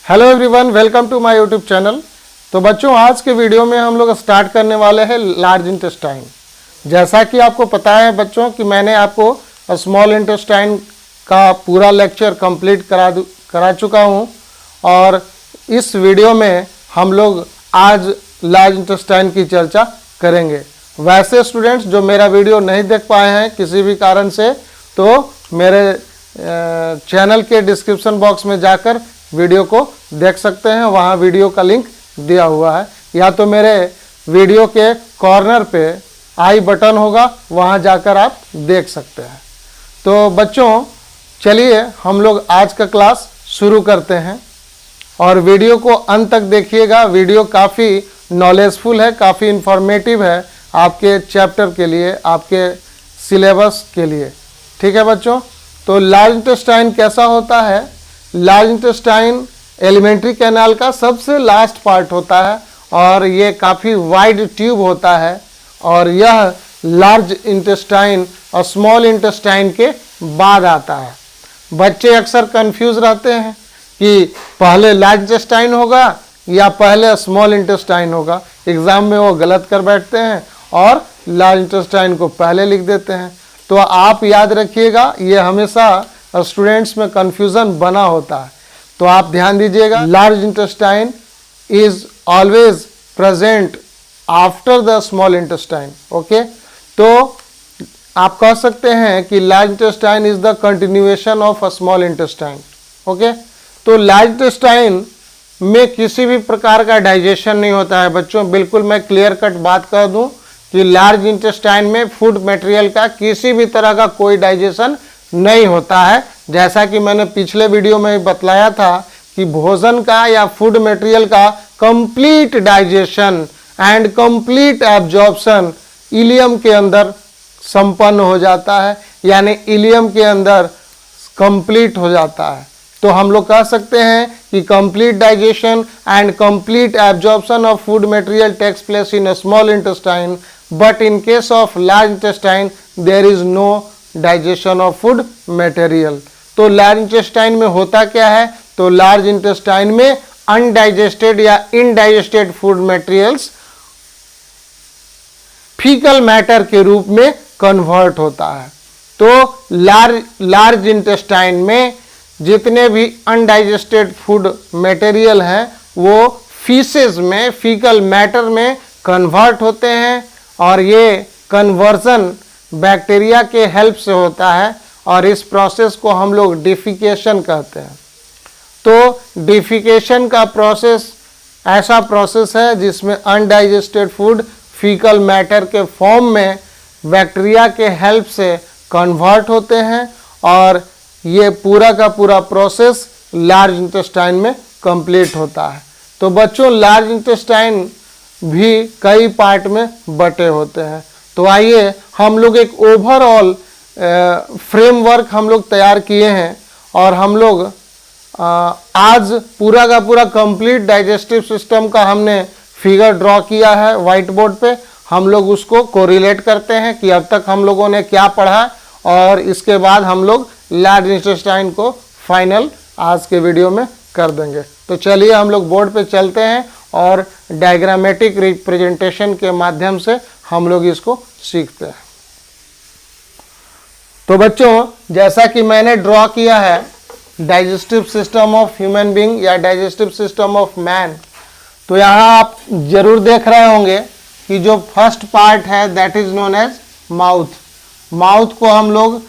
Hello everyone, welcome to my YouTube channel. तो बच्चों, आज के वीडियो में हम लोग स्टार्ट करने वाले हैं लार्ज इंटेस्टाइन। जैसा कि आपको पता है बच्चों कि मैंने आपको स्मॉल इंटेस्टाइन का पूरा लेक्चर कंप्लीट करा चुका हूं और इस वीडियो में हम लोग आज लार्ज इंटेस्टाइन की चर्चा करेंगे। वैसे स्टूडेंट्स जो मेरा वीडियो नहीं देख पाए हैं किसी भी कारण से, तो मेरे चैनल के डिस्क्रिप्शन बॉक्स में जाकर वीडियो को देख सकते हैं। वहाँ वीडियो का लिंक दिया हुआ है, या तो मेरे वीडियो के कॉर्नर पे आई बटन होगा, वहाँ जाकर आप देख सकते हैं। तो बच्चों, चलिए हम लोग आज का क्लास शुरू करते हैं और वीडियो को अंत तक देखिएगा। वीडियो काफ़ी नॉलेजफुल है, काफ़ी इंफॉर्मेटिव है आपके चैप्टर के लिए, आपके सिलेबस के लिए। ठीक है बच्चों, तो लार्ज इंटेस्टाइन कैसा होता है? लार्ज इंटेस्टाइन एलिमेंट्री कैनाल का सबसे लास्ट पार्ट होता है और ये काफ़ी वाइड ट्यूब होता है और यह लार्ज इंटेस्टाइन और स्मॉल इंटेस्टाइन के बाद आता है। बच्चे अक्सर कंफ्यूज रहते हैं कि पहले लार्ज इंटेस्टाइन होगा या पहले स्मॉल इंटेस्टाइन होगा। एग्ज़ाम में वो गलत कर बैठते हैं और लार्ज इंटेस्टाइन को पहले लिख देते हैं। तो आप याद रखिएगा, ये हमेशा स्टूडेंट्स में कंफ्यूजन बना होता है, तो आप ध्यान दीजिएगा। Large intestine is always present after the small intestine. Okay, तो आप कह सकते हैं कि large intestine is the continuation of a small intestine. Okay, तो लार्ज इंटेस्टाइन में किसी भी प्रकार का डाइजेशन नहीं होता है बच्चों। बिल्कुल मैं क्लियर कट बात कर दूं कि लार्ज इंटेस्टाइन में फूड मटेरियल का किसी भी तरह का कोई डाइजेशन नहीं होता है। जैसा कि मैंने पिछले वीडियो में बतलाया था कि भोजन का या फूड मटेरियल का complete digestion and complete absorption ileum के अंदर संपन्न हो जाता है, यानी इलियम के अंदर कंप्लीट हो जाता है। तो हम लोग कह सकते हैं कि complete digestion and complete absorption of food material takes place in a small intestine, but in case of large intestine there is no digestion of food material. तो लार्ज इंटेस्टाइन में होता क्या है? तो लार्ज इंटेस्टाइन में undigested या इनडाइजेस्टेड food materials faecal matter के रूप में कन्वर्ट होता है। तो लार्ज इंटेस्टाइन में जितने भी अनडाइजेस्टेड फूड मटेरियल हैं वो फीसेस में, फीकल मैटर में कन्वर्ट होते हैं और ये कन्वर्जन बैक्टीरिया के हेल्प से होता है और इस प्रोसेस को हम लोग डिफिकेशन कहते हैं। तो डिफिकेशन का प्रोसेस ऐसा प्रोसेस है जिसमें अनडाइजेस्टेड फूड फीकल मैटर के फॉर्म में बैक्टीरिया के हेल्प से कन्वर्ट होते हैं और ये पूरा का पूरा प्रोसेस लार्ज इंटेस्टाइन में कंप्लीट होता है। तो बच्चों, लार्ज इंटेस्टाइन भी कई पार्ट में बटे होते हैं। तो आइए हम लोग एक ओवरऑल फ्रेमवर्क हम लोग तैयार किए हैं और हम लोग आज पूरा का पूरा कंप्लीट डाइजेस्टिव सिस्टम का हमने फिगर ड्रॉ किया है व्हाइट बोर्ड पे। हम लोग उसको कोरिलेट करते हैं कि अब तक हम लोगों ने क्या पढ़ा और इसके बाद हम लोग लार्ज इंटेस्टाइन को फाइनल आज के वीडियो में कर देंगे। तो चलिए हम लोग बोर्ड पे चलते हैं और डायग्रामेटिक रिप्रेजेंटेशन के माध्यम से हम लोग इसको सीखते हैं। तो बच्चों, जैसा कि मैंने ड्रॉ किया है digestive system of human being या डाइजेस्टिव सिस्टम ऑफ मैन, तो यहाँ आप जरूर देख रहे होंगे कि जो फर्स्ट पार्ट है that is known as mouth. Mouth को हम लोग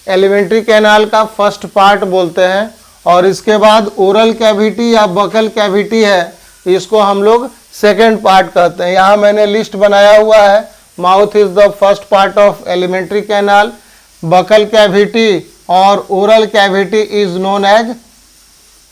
एलिमेंट्री कैनाल का फर्स्ट पार्ट बोलते हैं और इसके बाद ओरल कैविटी या बकल कैविटी है, इसको हम लोग सेकेंड पार्ट कहते हैं। यहाँ मैंने लिस्ट बनाया हुआ है। Mouth is the first part of alimentary canal, buccal cavity और oral cavity is known as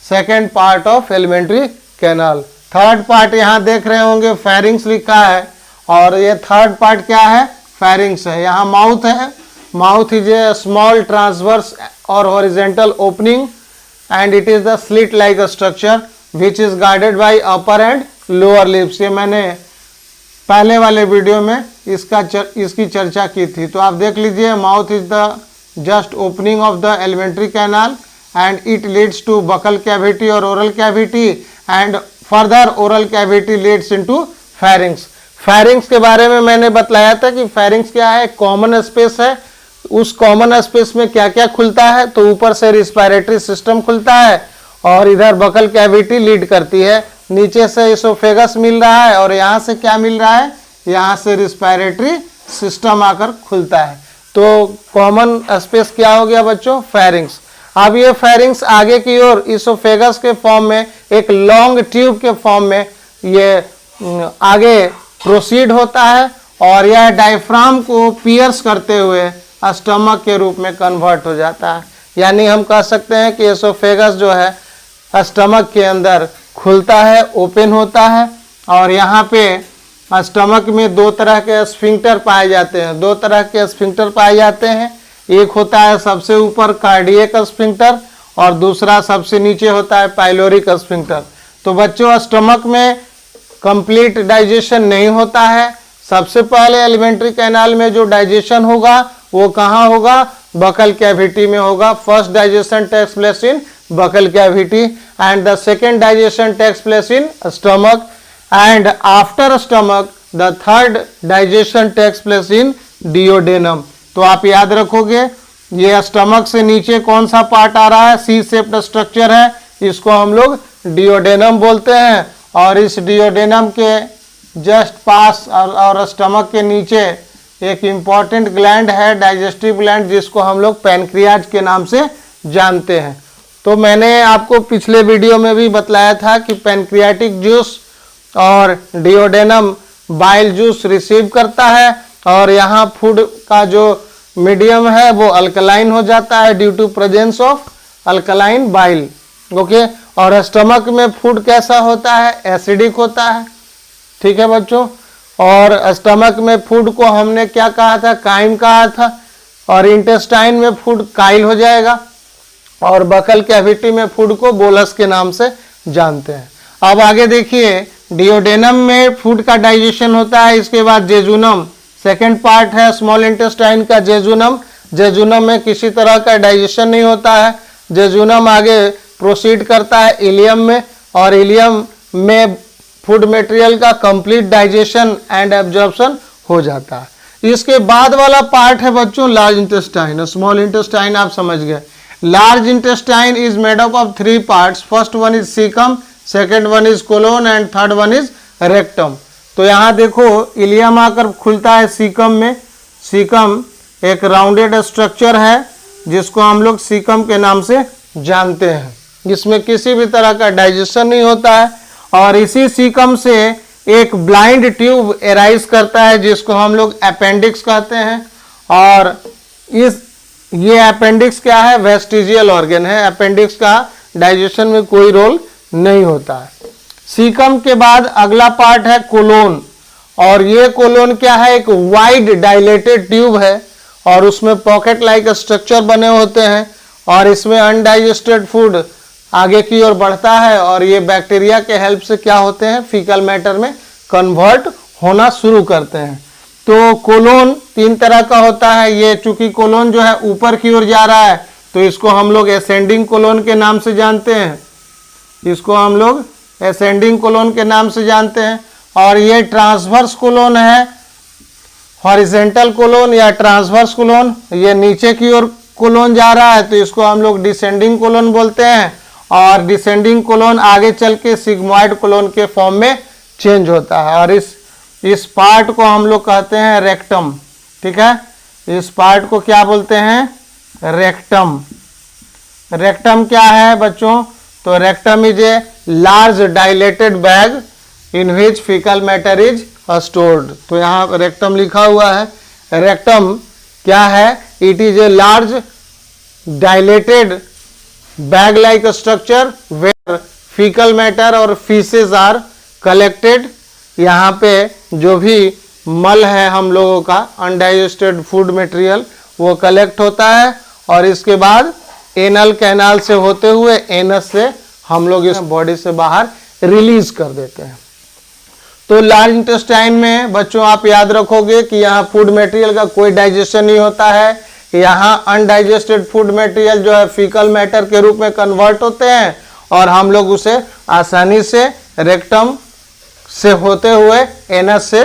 second part of alimentary canal. Third part यहाँ देख रहे होंगे फेरिंग्स लिखा है और ये थर्ड पार्ट क्या है? फेरिंग्स है। यहाँ माउथ है। Mouth is a small transverse और horizontal opening and it is the slit like structure which is guarded by upper and lower lips. ये मैंने पहले वाले वीडियो में इसकी चर्चा की थी, तो आप देख लीजिए। Mouth is the just opening of the alimentary canal and it leads to buccal cavity or oral cavity and further oral cavity leads into pharynx। pharynx के बारे में मैंने बतलाया था कि pharynx क्या है, कॉमन स्पेस है। उस कॉमन स्पेस में क्या क्या खुलता है, तो ऊपर से रिस्पिरेटरी सिस्टम खुलता है और इधर बकल कैविटी लीड करती है, नीचे से इसोफेगस मिल रहा है और यहाँ से क्या मिल रहा है, यहाँ से रिस्पिरेटरी सिस्टम आकर खुलता है। तो कॉमन स्पेस क्या हो गया बच्चों, फेरिंग्स। अब ये फेरिंग्स आगे की ओर इसोफेगस के फॉर्म में एक लॉन्ग ट्यूब के फॉर्म में ये आगे प्रोसीड होता है और यह डायफ्राम को पियर्स करते हुए स्टमक के रूप में कन्वर्ट हो जाता है। यानी हम कह सकते हैं कि इसोफेगस जो है स्टमक के अंदर खुलता है, ओपन होता है और यहाँ पे स्टमक में दो तरह के स्फिंक्टर पाए जाते हैं। दो तरह के स्फिंक्टर पाए जाते हैं, एक होता है सबसे ऊपर कार्डियक स्फिंक्टर और दूसरा सबसे नीचे होता है पाइलोरिक स्फिंक्टर। तो बच्चों स्टमक में कंप्लीट डाइजेशन नहीं होता है। सबसे पहले एलिमेंट्री कैनाल में जो डाइजेशन होगा वो कहाँ होगा, बकल कैविटी में होगा। First digestion takes place in buccal cavity and the second digestion takes place in stomach and after stomach the third digestion takes place in duodenum. तो आप याद रखोगे ये स्टमक से नीचे कौन सा पार्ट आ रहा है, सी शेप्ड स्ट्रक्चर है, इसको हम लोग डियोडेनम बोलते हैं। और इस डियोडेनम के जस्ट पास और स्टमक के नीचे एक इम्पॉर्टेंट ग्लैंड है, डाइजेस्टिव ग्लैंड, जिसको हम लोग पैनक्रियाज के नाम से जानते हैं। तो मैंने आपको पिछले वीडियो में भी बतलाया था कि पैनक्रियाटिक जूस और डियोडेनम बाइल जूस रिसीव करता है और यहाँ फूड का जो मीडियम है वो अल्कलाइन हो जाता है due to presence of alkaline bile. Okay, और स्टमक में फूड कैसा होता है, एसिडिक होता है। ठीक है बच्चों, और स्टमक में फूड को हमने क्या कहा था, काइम कहा था, और इंटेस्टाइन में फूड काइल हो जाएगा और बकल कैविटी में फूड को बोलस के नाम से जानते हैं। अब आगे देखिए, डियोडेनम में फूड का डाइजेशन होता है। इसके बाद जेजुनम, सेकेंड पार्ट है स्मॉल इंटेस्टाइन का जेजुनम। जेजुनम में किसी तरह का डाइजेशन नहीं होता है। जेजुनम आगे प्रोसीड करता है इलियम में और इलियम में फूड मटेरियल का कंप्लीट डाइजेशन एंड एब्जॉर्प्शन हो जाता है। इसके बाद वाला पार्ट है बच्चों लार्ज इंटेस्टाइन। स्मॉल इंटेस्टाइन आप समझ गए। Large intestine is made up of 3 parts. First one is caecum, second one is colon and third one is rectum. तो यहाँ देखो इलियम आकर खुलता है सीकम में। सीकम एक राउंडेड स्ट्रक्चर है जिसको हम लोग सीकम के नाम से जानते हैं। इसमें किसी भी तरह का डाइजेशन नहीं होता है और इसी सीकम से एक ब्लाइंड ट्यूब एराइज करता है जिसको हम लोग अपेंडिक्स कहते हैं। और ये अपेंडिक्स क्या है, वेस्टिजियल ऑर्गन है। अपेंडिक्स का डाइजेशन में कोई रोल नहीं होता है। सीकम के बाद अगला पार्ट है कोलोन और ये कोलोन क्या है, एक वाइड डायलेटेड ट्यूब है और उसमें पॉकेट लाइक स्ट्रक्चर बने होते हैं और इसमें अनडाइजेस्टेड फूड आगे की ओर बढ़ता है और ये बैक्टीरिया के हेल्प से क्या होते हैं, फीकल मैटर में कन्वर्ट होना शुरू करते हैं। तो कोलोन 3 तरह का होता है। ये चूंकि कोलोन जो है ऊपर की ओर जा रहा है तो इसको हम लोग एसेंडिंग कोलोन के नाम से जानते हैं। इसको हम लोग एसेंडिंग कोलोन के नाम से जानते हैं। और ये ट्रांसवर्स कोलोन है, हॉरिजेंटल कोलोन या ट्रांसवर्स कोलोन। ये नीचे की ओर कोलोन जा रहा है तो इसको हम लोग डिसेंडिंग कोलोन बोलते हैं और डिसेंडिंग कोलोन आगे चल के सिग्मॉइड कोलोन के फॉर्म में चेंज होता है। और इस पार्ट को हम लोग कहते हैं रेक्टम। ठीक है, इस पार्ट को क्या बोलते हैं, रेक्टम। रेक्टम क्या है बच्चों, तो rectum is a large dilated bag in which faecal matter is stored. तो यहाँ रेक्टम लिखा हुआ है। रेक्टम क्या है, it is a large dilated bag like structure where faecal matter और फीसेस आर कलेक्टेड। यहाँ पे जो भी मल है हम लोगों का अनडाइजेस्टेड फूड मटेरियल वो कलेक्ट होता है और इसके बाद एनल कैनाल से होते हुए एनस से हम लोग इस बॉडी से बाहर रिलीज कर देते हैं। तो लार्ज इंटेस्टाइन में बच्चों आप याद रखोगे कि यहाँ फूड मटेरियल का कोई डाइजेशन नहीं होता है। कि यहाँ अनडाइजेस्टेड फूड मटेरियल जो है फीकल मैटर के रूप में कन्वर्ट होते हैं और हम लोग उसे आसानी से रेक्टम से होते हुए एनस से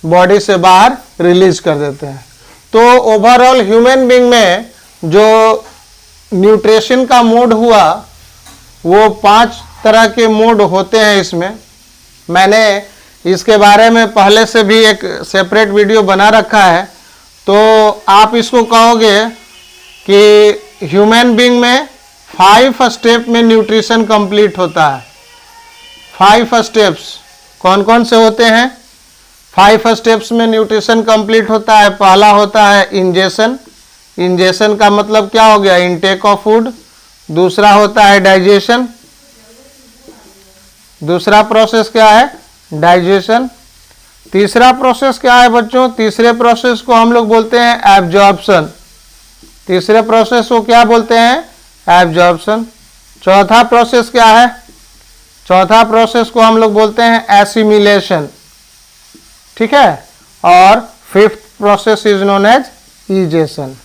बॉडी से बाहर रिलीज कर देते हैं। तो ओवरऑल ह्यूमन बीइंग में जो न्यूट्रिशन का मोड हुआ वो 5 तरह के मोड होते हैं। इसमें मैंने इसके बारे में पहले से भी एक सेपरेट वीडियो बना रखा है। तो आप इसको कहोगे कि ह्यूमन बीइंग में 5 स्टेप में न्यूट्रिशन कंप्लीट होता है। 5 स्टेप्स कौन कौन से होते हैं? 5 स्टेप्स में न्यूट्रिशन कंप्लीट होता है। पहला होता है इंजेशन। इंजेशन का मतलब क्या हो गया? Intake of food. दूसरा होता है डाइजेशन। दूसरा प्रोसेस क्या है? डाइजेशन। तीसरा प्रोसेस क्या है बच्चों? तीसरे प्रोसेस को हम लोग बोलते हैं एब्जॉर्प्शन। तीसरे प्रोसेस को क्या बोलते हैं? एब्जॉर्प्शन। चौथा प्रोसेस क्या है? चौथा प्रोसेस को हम लोग बोलते हैं एसिमिलेशन। ठीक है। और 5th process is known as egestion.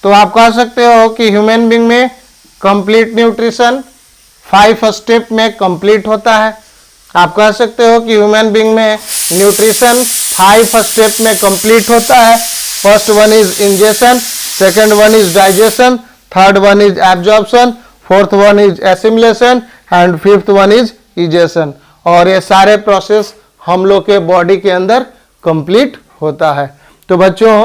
तो आप कह सकते हो कि ह्यूमन बीइंग में कंप्लीट न्यूट्रिशन 5 स्टेप में कंप्लीट होता है। आप कह सकते हो कि ह्यूमन बीइंग में न्यूट्रिशन 5 स्टेप में कंप्लीट होता है। First one is ingestion, second one is digestion, third one is absorption, fourth one is assimilation and 5th one is egestion. और ये सारे प्रोसेस हम लोग के बॉडी के अंदर कंप्लीट होता है। तो बच्चों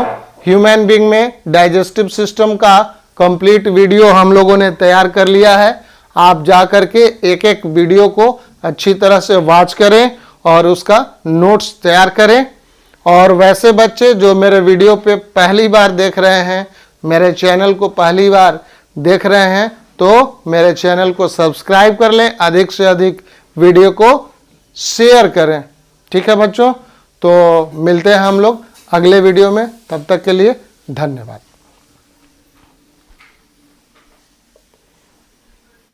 ह्यूमन बीइंग में डाइजेस्टिव सिस्टम का कंप्लीट वीडियो हम लोगों ने तैयार कर लिया है। आप जा करके एक एक वीडियो को अच्छी तरह से वॉच करें और उसका नोट्स तैयार करें। और वैसे बच्चे जो मेरे वीडियो पे पहली बार देख रहे हैं, मेरे चैनल को पहली बार देख रहे हैं, तो मेरे चैनल को सब्सक्राइब कर लें, अधिक से अधिक वीडियो को शेयर करें। ठीक है बच्चों, तो मिलते हैं हम लोग अगले वीडियो में। तब तक के लिए धन्यवाद।